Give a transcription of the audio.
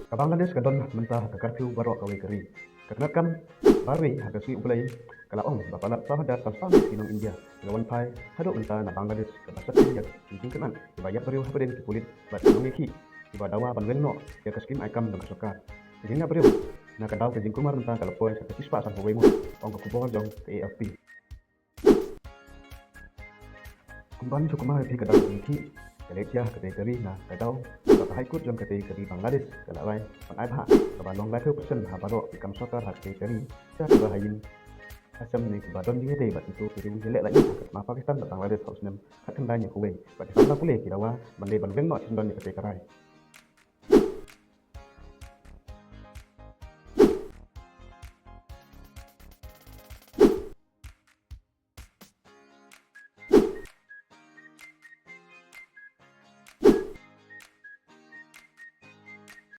Ka Bangladesh kadon mentah ka karfiu barok ka keri. Kaknatkan barwi haga si ulai kalaong bapalat sahada tasam sinong India. Gawan pai hado mentah na Bangladesh ka basat ya cincin kenan. Ibayat beriu habaden ki kulit bat mengi iba dawa banwen no ya kaskim aikam dong kasoka. Jadi na beriu na kadal ke jingkumar mentah kalapoi sa kispa sang hawai mo. Ong ka kubol jong ke AFP. Kumban cukuma di kadal jingki Malaysia kete keri na kadau bapa haikut jom kete keri Bangladesh kalawai pangai bah kabalong lai persen habaro ikam sota hak kete keri sa kabahayin asam ni kabadon di hede bat itu kiri jelek lagi kat ma Pakistan dan Bangladesh haus nem kat kendanya kuwe bat sama kule kirawa bande ban beng no sindon kete karai